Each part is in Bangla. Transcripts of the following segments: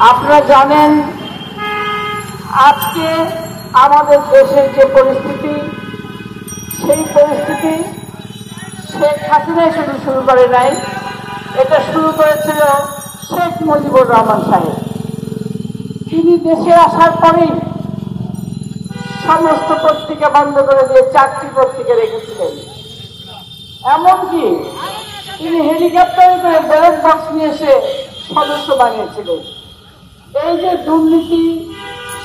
আপনারা জানেন আজকে আমাদের দেশের যে পরিস্থিতি, সেই পরিস্থিতি শেখ হাসিনাই শুরু করে নাই, এটা শুরু করেছিল শেখ মুজিবুর রহমান সাহেব। তিনি দেশে আসার পরেই সমস্ত পত্রিকা বন্ধ করে দিয়ে 4টি পত্রিকা রেখেছিলেন। এমনকি তিনি হেলিকপ্টারে করে ব্যালট বক্স নিয়ে এসে সদস্য বানিয়েছিলেন। এই যে দুর্নীতি,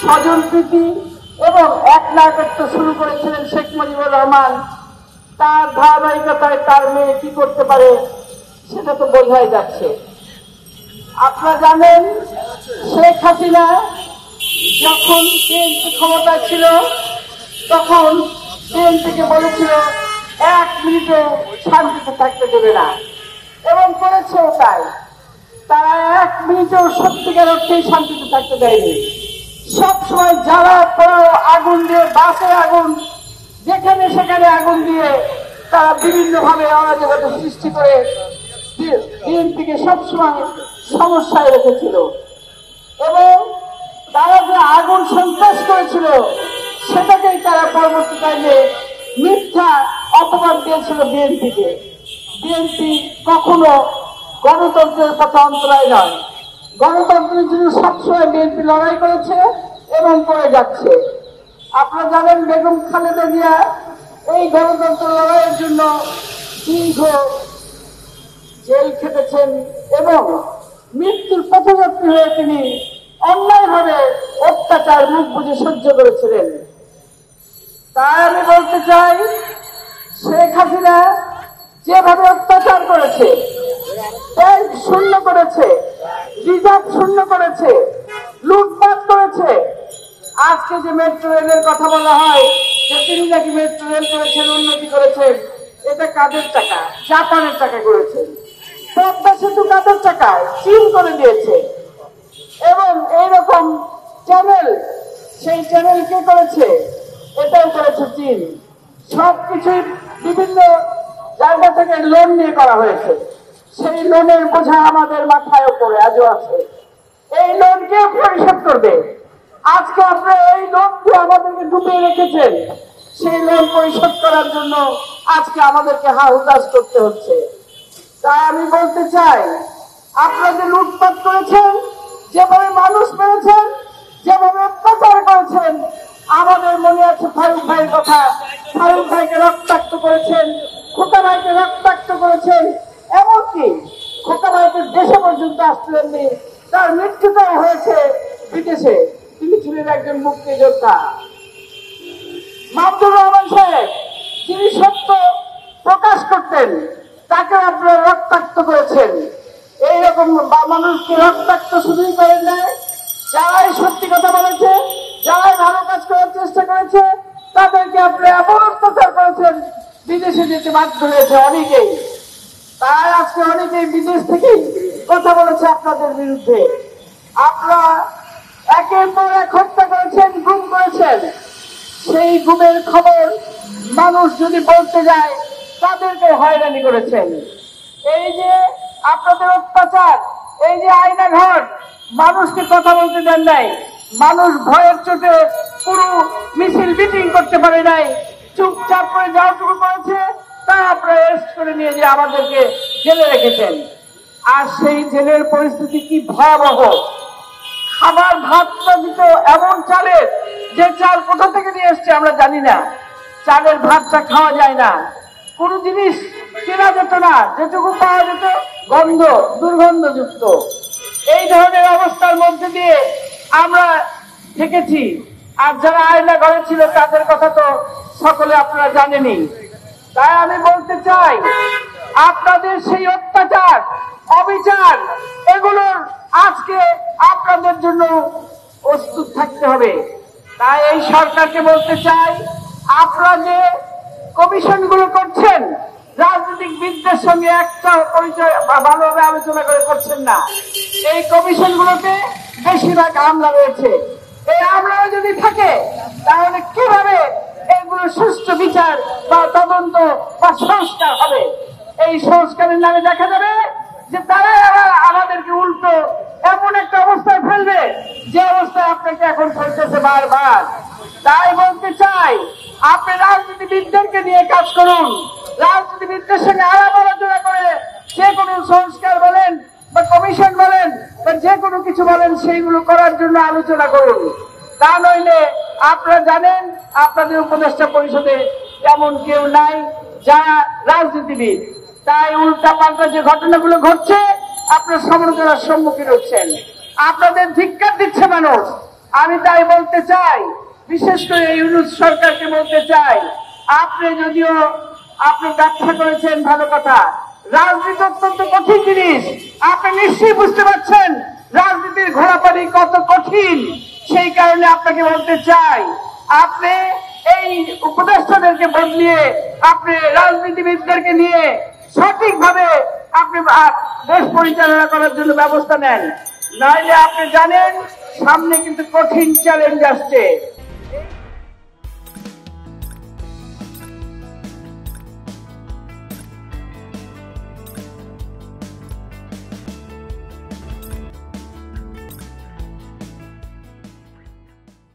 স্বজনপ্রীতি এবং একনায়কত্ব শুরু করেছিলেন শেখ মুজিবুর রহমান, তার ধারাবাহিকতায় তার মেয়ে কি করতে পারে সেটা তো বোঝাই যাচ্ছে। আপনারা জানেন শেখ হাসিনা যখন বিএনপি ক্ষমতায় ছিল তখন বিএনপিকে বলেছিল 1 মিনিটও শান্তিতে থাকতে দেবে না, এবং করেছেও তাই। তারা 1 মিনিটও সত্যিকার অর্থেই শান্তিতে থাকতে দেয়নি। সবসময় জ্বালা পোড়াও আগুন দিয়ে, বাসে আগুন, যেখানে সেখানে আগুন দিয়ে তারা বিভিন্নভাবে অরাজকতা সৃষ্টি করে বিএনপিকে সবসময় সমস্যায় রেখেছিল। এবং তারা যে আগুন সন্ত্রাস করেছিল সেটাকেই তারা পরবর্তীকালে মিথ্যা অপবাদ দিয়েছিল বিএনপিকে। বিএনপি কখনো গণতন্ত্রের পথে অন্তরায় নয়, গণতন্ত্রের জন্য সবসময় বিএনপি লড়াই করেছে এবং করে যাচ্ছে। আপনারা জানেন বেগম খালেদা জিয়া এই গণতন্ত্র লড়াইয়ের জন্য দীর্ঘ জেল খেটেছেন এবং মৃত্যুর পথযাত্রী হয়ে তিনি অন্যায়ভাবে অত্যাচার মুখ বুঝে সহ্য করেছিলেন। তাই আমি বলতে চাই, শেখ হাসিনা যেভাবে অত্যাচার করেছে, ব্যাংক শূন্য করেছে, রিজার্ভ শূন্য করেছে, লুটপাট করেছে, আজকে যে মেট্রো রেলের কথা বলা হয় যে তিনি নাকি মেট্রো রেল করেছেন, উন্নতি করেছেন, এটা কাদের টাকা? জাপানের টাকা করেছেন। পদ্মা সেতু কাদের টাকায়? চীন করে দিয়েছে। এবং এইরকম চ্যানেল, সেই চ্যানেল কে করেছে? এটাও করেছে চীন। সবকিছুই বিভিন্ন জায়গা থেকে লোন নিয়ে করা হয়েছে। সেই লোনের বোঝা আমাদের মাথায় উপরে আজও আছে। এই লোন কে পরিশোধ করবে? আজকে আপনারা এই লোন দিয়ে আমাদেরকে ডুবিয়ে রেখেছেন। সেই লোন পরিশোধ করার জন্য আজকে আমাদেরকে হাহুতাশ করতে হচ্ছে। তাই আমি বলতে চাই, আপনারা যে লুটপাট করেছেন, যেভাবে মানুষ মেরেছেন, যেভাবে অত্যাচার করেছেন, আমাদের মনে আছে ফারুক ভাইয়ের কথা। ফারুক ভাইকে রক্তাক্ত করেছেন, খোকা ভাইকে রক্তাক্ত করেছেন, এমনকি খোকা ভাইকে দেশে পর্যন্ত আসলেননি, তার মৃত্যুটাও হয়েছে বিদেশে। তিনি ছিলেন একজন মুক্তিযোদ্ধা। মাহমুদুর রহমান সাহেব, যিনি সত্য প্রকাশ করতেন, তাকে আপনারা রক্তাক্ত করেছেন। এইরকম মানুষকে রক্তাক্ত শুধুই করেন নাই, যারাই সত্যি কথা বলেছে, যারাই ভালো কাজ করার চেষ্টা করেছে, তাদেরকে আপনারা এমন অত্যাচার করেছেন, বিদেশে যেতে বাধ্য হয়েছে অনেকেই। তাই আজকে অনেকেই বিদেশ থেকেই কথা বলেছে আপনাদের বিরুদ্ধে। আপনারা একের পর এক হত্যা করেছেন, গুম করেছেন। সেই গুমের খবর মানুষ যদি বলতে যায়, তাদেরকে হয়রানি করেছেন। এই যে আপনাদের অত্যাচার, এই যে আয়নাঘর, মানুষকে কথা বলতে দেন নাই, মানুষ ভয়ের চোটে পুরো মিছিল মিটিং করতে পারে নাই, চুপচাপ করে যাওয়াটুকু করেছে, তা আপনারা অ্যারেস্ট করে নিয়ে যে আমাদেরকে জেলে রেখেছেন। আর সেই জেলের পরিস্থিতি কি ভয়াবহ! খাবার ভাতটা দিত এমন চালের, যে চাল কোথা থেকে নিয়ে এসছে আমরা জানি না। চালের ভাতটা খাওয়া যায় না, কোন জিনিস কেনা যেত না, যেটুকু পাওয়া যেত গন্ধ, দুর্গন্ধযুক্ত। এই ধরনের অবস্থার মধ্যে দিয়ে আমরা থেকেছি। আর যারা আয়না ঘরে ছিল তাদের কথা তো সকলে আপনারা জানেনই। তাই আমি বলতে চাই, আপনাদের সেই অত্যাচার, অবিচার, এগুলোর আজকে আপনাদের জন্য প্রস্তুত থাকতে হবে। তাই এই সরকারকে বলতে চাই, আপনারা যে কমিশনগুলো করছেন, রাজনীতিবিদদের সঙ্গে একটা পরিচয় ভালোভাবে আলোচনা করে করছেন না। এই কমিশনগুলোতে বেশিরভাগ আমলা রয়েছে। এই আমলা যদি থাকে, তাহলে কিভাবে এগুলো সুষ্ঠু বিচার বা তদন্ত বা সংস্কার হবে? এই সংস্কারের নামে দেখা যাবে যে তারাই আবার আমাদেরকে উল্টো এমন একটা অবস্থায় ফেলবে অবস্থায় আপনাকে এখন ফেলতেছে বারবার। তাই বলতে চাই, আপনি রাজনীতিবিদদেরকে নিয়ে কাজ করুন, রাজনীতিবিদদের সঙ্গে আলাপ আলোচনা করে যে কোনো সংস্কার বলেন বা কমিশন বলেন বা যে কোনো কিছু বলেন সেইগুলো করার জন্য আলোচনা করুন। তা নইলে আপনারা জানেন আপনাদের উপদেষ্টা পরিষদে তেমন কেউ নাই যারা রাজনীতিবিদ। তাই উল্টা পাল্টা যে ঘটনাগুলো ঘটছে আপনার সমালোচনার সম্মুখীন হচ্ছেন, আপনাদের ধিক্কার দিচ্ছে মানুষ। আমি তাই বলতে চাই, বিশেষ করে ইউনূস সরকারকে বলতে চাই, আপনি যদিও আপনি ব্যাখ্যা করেছেন ভালো কথা, রাজনীতি অত্যন্ত কঠিন জিনিস। আপনি নিশ্চয়ই বুঝতে পারছেন রাজনীতির ঘোরাপাড়ি কত কঠিন। সেই কারণে আপনাকে বলতে চাই, আপনি এই উপদেষ্টাদেরকে বদলিয়ে আপনি রাজনীতিবিদদেরকে নিয়ে সঠিকভাবে আপনি দেশ পরিচালনা করার জন্য ব্যবস্থা নেন। নাইলে আপনি জানেন সামনে কিন্তু কঠিন চ্যালেঞ্জ আসছে।